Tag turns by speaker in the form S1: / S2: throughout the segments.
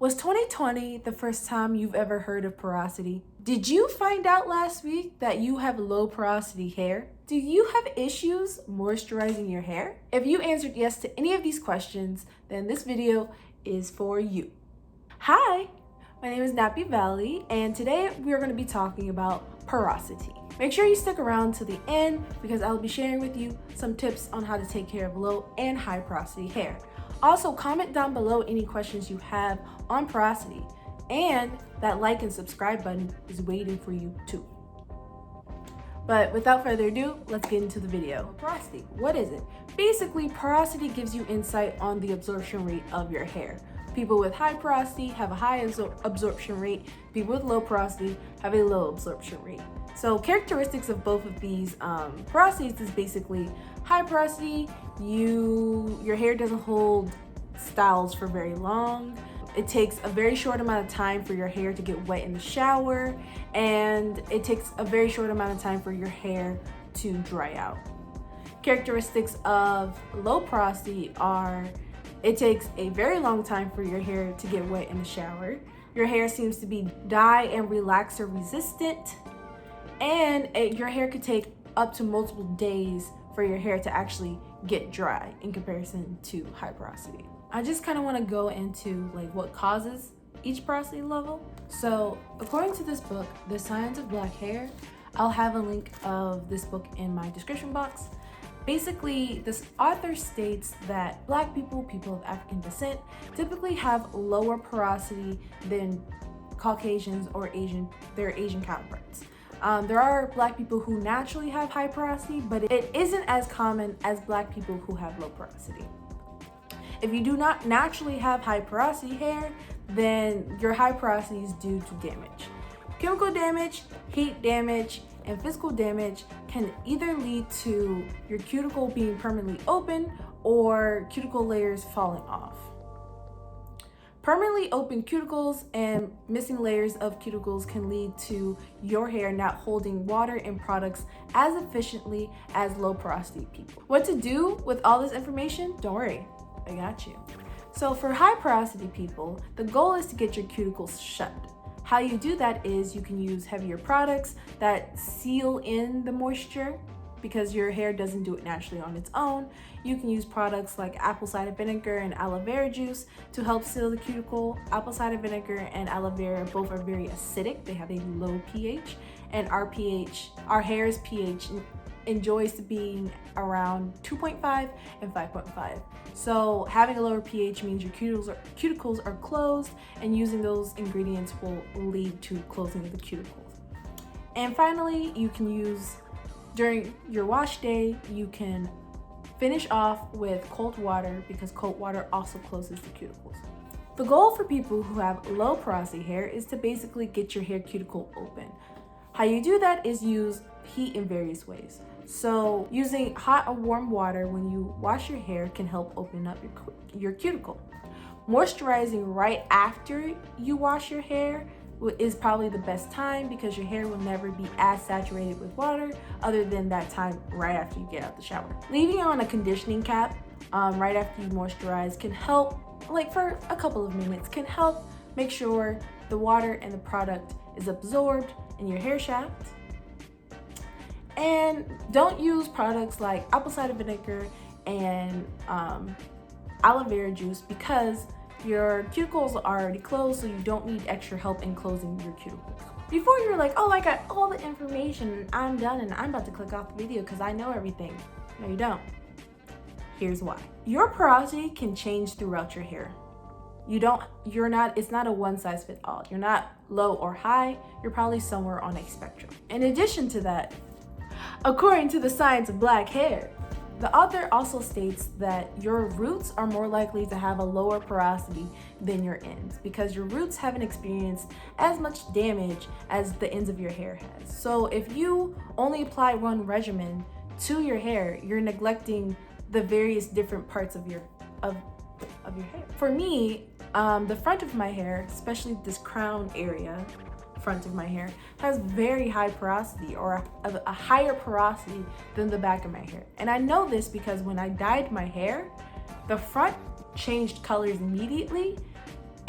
S1: Was 2020 the first time you've ever heard of porosity? Did you find out last week that you have low porosity hair? Do you have issues moisturizing your hair? If you answered yes to any of these questions, then this video is for you. Hi, my name is Nappy Valley, and today we are going to be talking about porosity. Make sure you stick around to the end because I'll be sharing with you some tips on how to take care of low and high porosity hair. Also, comment down below any questions you have on porosity, and that like and subscribe button is waiting for you too. But without further ado, let's get into the video. Porosity, what is it? Basically, porosity gives you insight on the absorption rate of your hair. People with high porosity have a high absorption rate. People with low porosity have a low absorption rate. So characteristics of both of these porosities is basically high porosity, your hair doesn't hold styles for very long. It takes a very short amount of time for your hair to get wet in the shower, and it takes a very short amount of time for your hair to dry out. Characteristics of low porosity are it takes a very long time for your hair to get wet in the shower. Your hair seems to be dye and relaxer resistant, and your hair could take up to multiple days for your hair to actually get dry in comparison to high porosity. I just kind of want to go into like what causes each porosity level. So according to this book, The Science of Black Hair, I'll have a link of this book in my description box. Basically, this author states that Black people, people of African descent, typically have lower porosity than Caucasians or their Asian counterparts. There are Black people who naturally have high porosity, but it isn't as common as Black people who have low porosity. If you do not naturally have high porosity hair, then your high porosity is due to damage. Chemical damage, heat damage, and physical damage can either lead to your cuticle being permanently open or cuticle layers falling off. Permanently open cuticles and missing layers of cuticles can lead to your hair not holding water and products as efficiently as low porosity people. What to do with all this information? Don't worry, I got you. So for high porosity people, the goal is to get your cuticles shut. How you do that is you can use heavier products that seal in the moisture because your hair doesn't do it naturally on its own. You can use products like apple cider vinegar and aloe vera juice to help seal the cuticle. Apple cider vinegar and aloe vera both are very acidic. They have a low pH, and our hair's pH enjoys to being around 2.5 and 5.5. So having a lower pH means your cuticles are closed, and using those ingredients will lead to closing of the cuticles. And finally, you can use, during your wash day, you can finish off with cold water because cold water also closes the cuticles. The goal for people who have low porosity hair is to basically get your hair cuticle open. How you do that is use heat in various ways. So using hot or warm water when you wash your hair can help open up your cuticle. Moisturizing right after you wash your hair is probably the best time because your hair will never be as saturated with water other than that time right after you get out the shower. Leaving on a conditioning cap right after you moisturize can help, like for a couple of minutes, can help make sure the water and the product is absorbed in your hair shaft. And don't use products like apple cider vinegar and aloe vera juice because your cuticles are already closed, so you don't need extra help in closing your cuticles. Before you're like, oh, I got all the information and I'm done and I'm about to click off the video because I know everything. No, you don't. Here's why. Your porosity can change throughout your hair. It's not a one size fits all. You're not low or high, you're probably somewhere on a spectrum. In addition to that, according to The Science of Black Hair, the author also states that your roots are more likely to have a lower porosity than your ends because your roots haven't experienced as much damage as the ends of your hair has. So if you only apply one regimen to your hair, you're neglecting the various different parts of your hair. For me, the front of my hair, especially this crown area, front of my hair, has very high porosity, or a higher porosity than the back of my hair. And I know this because when I dyed my hair, the front changed colors immediately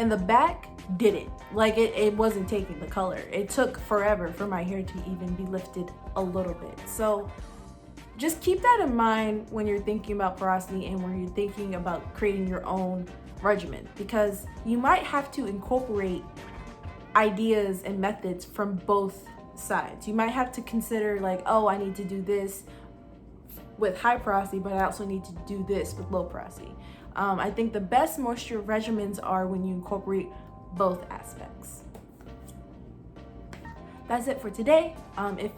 S1: and the back didn't. Like it wasn't taking the color. It took forever for my hair to even be lifted a little bit. So just keep that in mind when you're thinking about porosity and when you're thinking about creating your own regimen, because you might have to incorporate ideas and methods from both sides. You might have to consider like, oh, I need to do this with high porosity, but I also need to do this with low porosity. I think the best moisture regimens are when you incorporate both aspects. That's it for today. If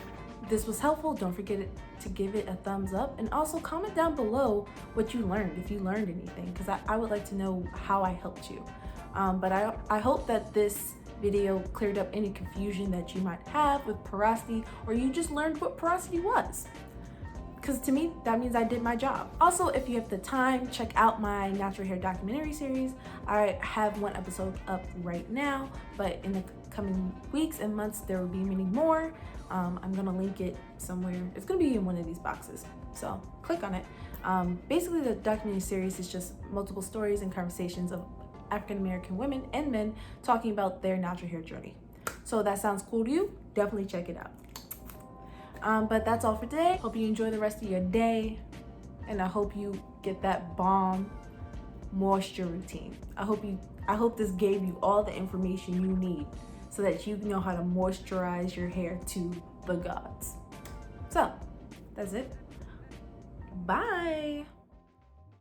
S1: this was helpful, don't forget to give it a thumbs up, and also comment down below what you learned, if you learned anything, because I would like to know how I helped you. But I hope that this video cleared up any confusion that you might have with porosity, or you just learned what porosity was. Because to me, that means I did my job. Also, if you have the time, check out my natural hair documentary series. I have one episode up right now, but in the coming weeks and months, there will be many more. I'm gonna link it somewhere. It's gonna be in one of these boxes, so click on it. Basically, the documentary series is just multiple stories and conversations of African-American women and men talking about their natural hair journey. So that sounds cool to you? Definitely check it out. But that's all for today. Hope you enjoy the rest of your day, and I hope you get that bomb moisture routine. I hope this gave you all the information you need so that you know how to moisturize your hair to the gods. So that's it. Bye.